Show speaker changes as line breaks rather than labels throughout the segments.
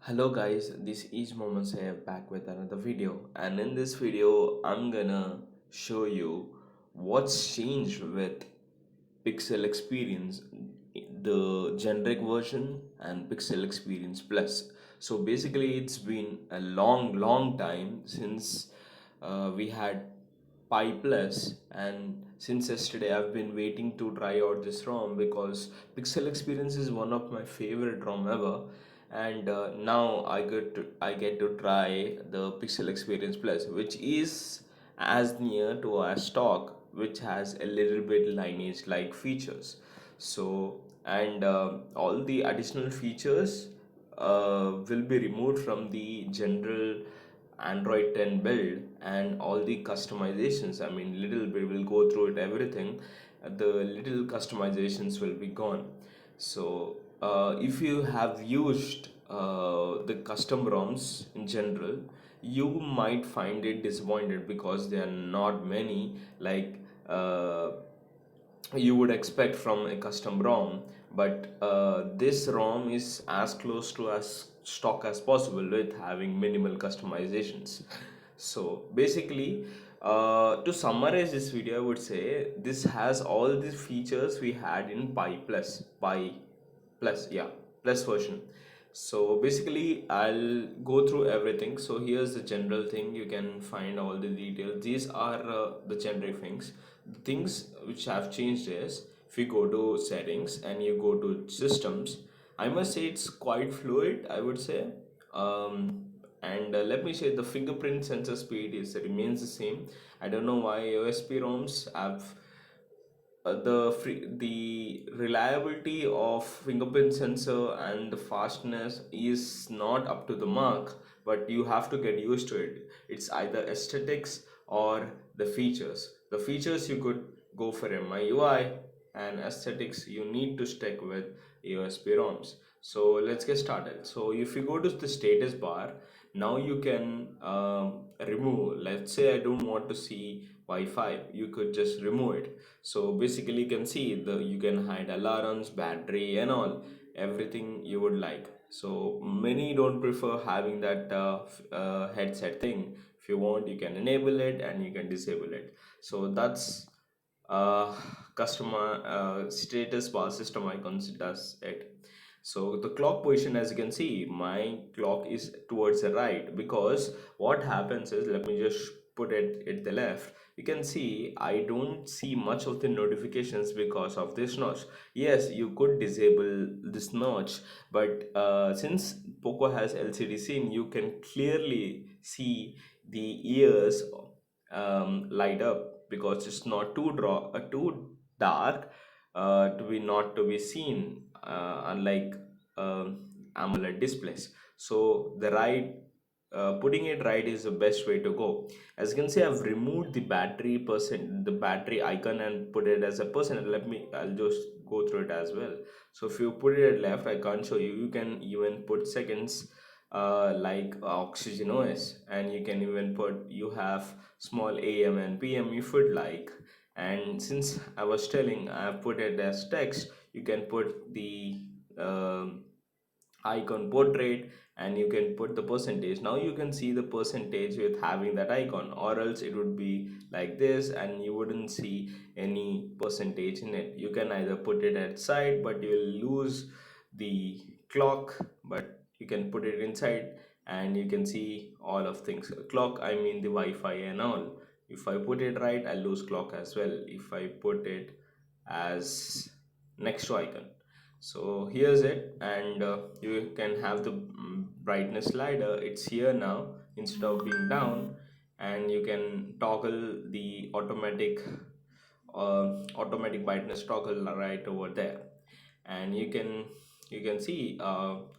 Hello guys, this is Mohammed Saif back with another video, and in this video I'm gonna show you what's changed with Pixel Experience, the generic version and Pixel Experience Plus. So basically it's been a long time since we had Pi Plus, and since yesterday I've been waiting to try out this ROM because Pixel Experience is one of my favorite ROM ever, and now I get to try the Pixel Experience Plus, which is as near to our stock, which has a little bit lineage like features. So and all the additional features will be removed from the general Android 10 build, and all the customizations, I mean, little bit will go through it everything. The little customizations will be gone. So, if you have used the custom ROMs in general, you might find it disappointed because there are not many like you would expect from a custom ROM, but this ROM is as close to as stock as possible with having minimal customizations. So basically, to summarize this video, I would say this has all the features we had in Pi Plus, yeah, Plus version. So basically, I'll go through everything. So here's the general thing. You can find all the details. These are the generic things. The things which have changed is if you go to settings and you go to systems, I must say it's quite fluid, I would say. And let me say the fingerprint sensor speed is remains the same. I don't know why OSP ROMs have the reliability of fingerprint sensor and the fastness is not up to the mark, but you have to get used to it. It's either aesthetics or the features you could go for MIUI, and aesthetics you need to stick with AOSP ROMs. So let's get started. So if you go to the status bar, now you can remove, let's say I don't want to see Wi-Fi, you could just remove it. So basically you can see you can hide alarms, battery and all, everything you would like. So many don't prefer having that headset thing. If you want, you can enable it and you can disable it. So that's uh, customer status bar system icons does it. So the clock position, as you can see, my clock is towards the right, because what happens is, let me just put it at the left. You can see I don't see much of the notifications because of this notch. Yes, you could disable this notch, but since Poco has LCD scene, you can clearly see the ears light up, because it's not too dark to be not to be seen, unlike AMOLED displays. So the right putting it right is the best way to go. As you can see, I've removed the battery icon and put it as a percent. I'll just go through it as well. So if you put it at left, I can't show you. You can even put seconds like Oxygen OS, and you can even put, you have small AM and PM if you'd like. And since I was telling, I have put it as text, you can put the um, icon portrait, and you can put the percentage. Now you can see the percentage with having that icon, or else it would be like this and you wouldn't see any percentage in it. You can either put it at side, but you'll lose the clock, but you can put it inside and you can see all of things. Clock, I mean the Wi-Fi and all. If I put it right, I lose clock as well if I put it as next to icon. So here's it, and you can have the brightness slider. It's here now instead of being down, and you can toggle the automatic brightness toggle right over there. And you can see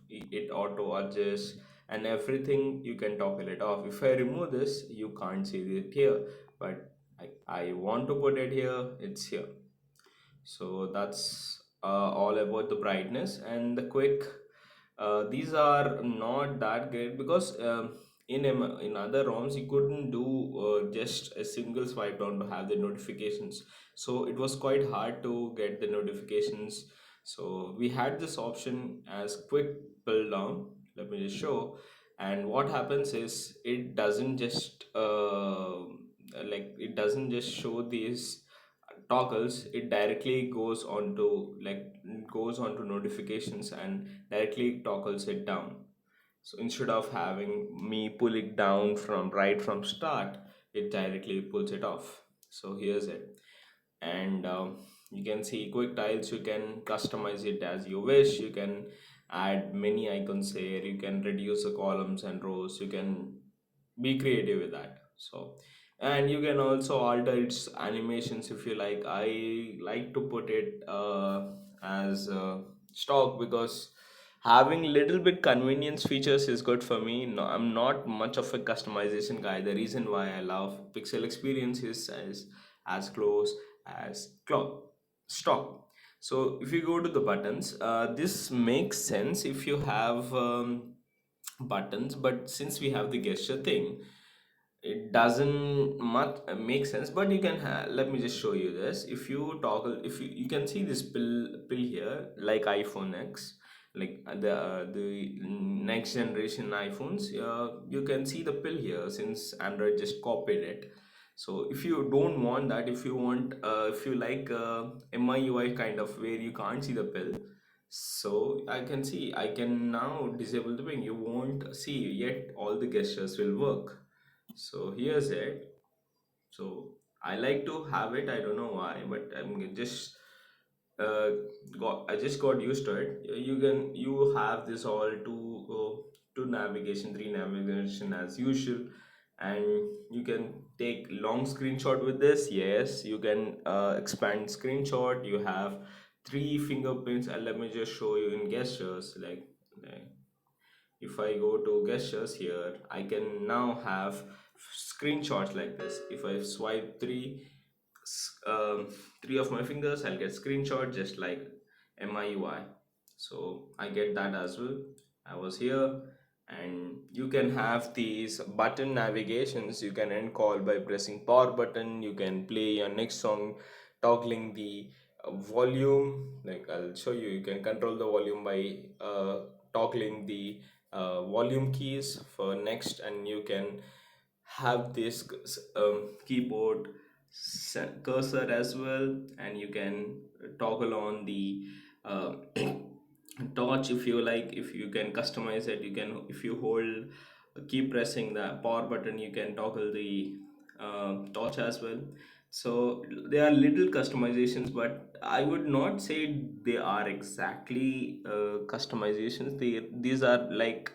it auto adjusts and everything. You can toggle it off. If I remove this, you can't see it here, but I want to put it here, it's here. So that's all about the brightness and the quick. These are not that great because in other ROMs you couldn't do just a single swipe down to have the notifications. So it was quite hard to get the notifications. So we had this option as quick pull down, let me just show. And what happens is it doesn't just it doesn't just show these toggles. It directly goes onto notifications and directly toggles it down. So instead of having me pull it down from right from start, it directly pulls it off. So here's it. And you can see quick tiles. You can customize it as you wish. You can add many icons here. You can reduce the columns and rows. You can be creative with that. So, and you can also alter its animations if you like. I like to put it as stock, because having little bit convenience features is good for me. No, I'm not much of a customization guy. The reason why I love pixel experience is as close as clock stock. So if you go to the buttons, this makes sense if you have buttons, but since we have the gesture thing, it doesn't much make sense. But you can let me just show you this. If you toggle, if you can see this pill here, like iPhone X, like the next generation iPhones, you can see the pill here since Android just copied it. So if you don't want that, if you want if you like MIUI kind of where you can't see the pill, so I can now disable the ping. You won't see, yet all the gestures will work. So here's it. So I like to have it. I don't know why, but just uh, I just got used to it. You have this all two navigation, three navigation as usual, and you can take long screenshot with this. Yes, you can expand screenshot. You have three fingerprints, and let me just show you in gestures. Like if I go to gestures here, I can now have screenshots like this. If I swipe three of my fingers, I'll get screenshot just like MIUI. So I get that as well. I was here, and you can have these button navigations. You can end call by pressing power button. You can play your next song toggling the volume. Like I'll show you, you can control the volume by toggling the volume keys for next, and you can have this keyboard cursor as well, and you can toggle on the uh, torch if you like. If you can customize it, you can, if you hold keep pressing the power button, you can toggle the torch as well. So there are little customizations, but I would not say they are exactly customizations. These are like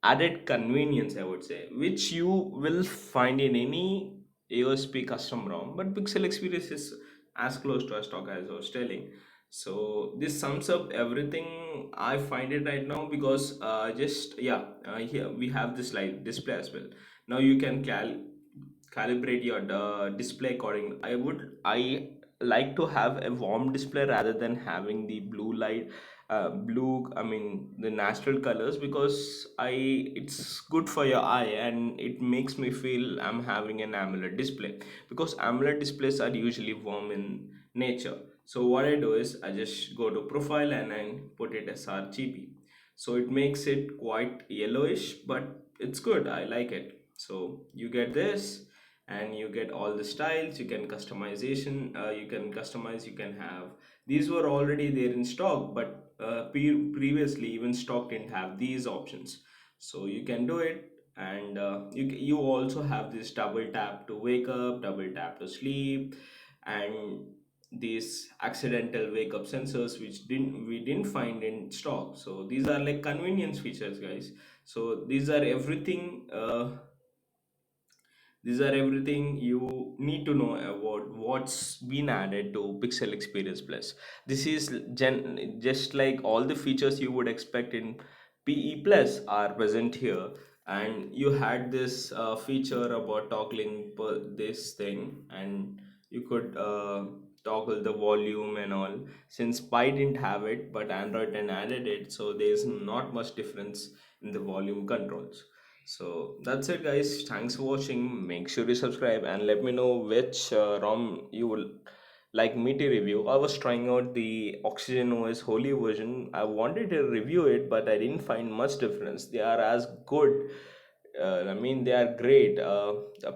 added convenience, I would say, which you will find in any AOSP custom ROM, but Pixel Experience is as close to a stock as I was telling. So this sums up everything I find it right now, because just yeah, here we have this live display as well. Now you can calibrate your display according. I like to have a warm display rather than having the blue light, blue, I mean the natural colors, because I it's good for your eye and it makes me feel I'm having an AMOLED display, because AMOLED displays are usually warm in nature. So what I do is I just go to profile and I put it as RGB. So it makes it quite yellowish, but it's good. I like it. So you get this, and you get all the styles. You can customization, you can customize, you can have, these were already there in stock, but previously even stock didn't have these options. So you can do it. And you also have this double tap to wake up, double tap to sleep, and these accidental wake up sensors, which we didn't find in stock. So these are like convenience features, guys. So these are everything you need to know about what's been added to Pixel Experience Plus. This is just like all the features you would expect in PE Plus are present here. And you had this feature about toggling this thing, and you could toggle the volume and all. Since Pi didn't have it, but Android 10 added it, so there's not much difference in the volume controls. So that's it, guys. Thanks for watching. Make sure you subscribe and let me know which ROM you will like me to review. I was trying out the Oxygen OS Holy version. I wanted to review it, but I didn't find much difference. They are as good. I mean, they are great.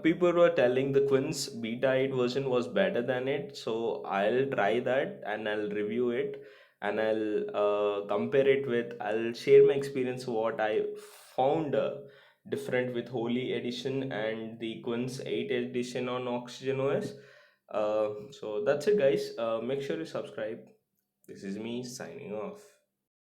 People were telling the Quince Beta 8 version was better than it, so I'll try that and I'll review it and I'll compare it with. I'll share my experience what I found different with Holy Edition and the Quince 8 edition on Oxygen OS. So that's it, guys. Make sure you subscribe. This is me signing off.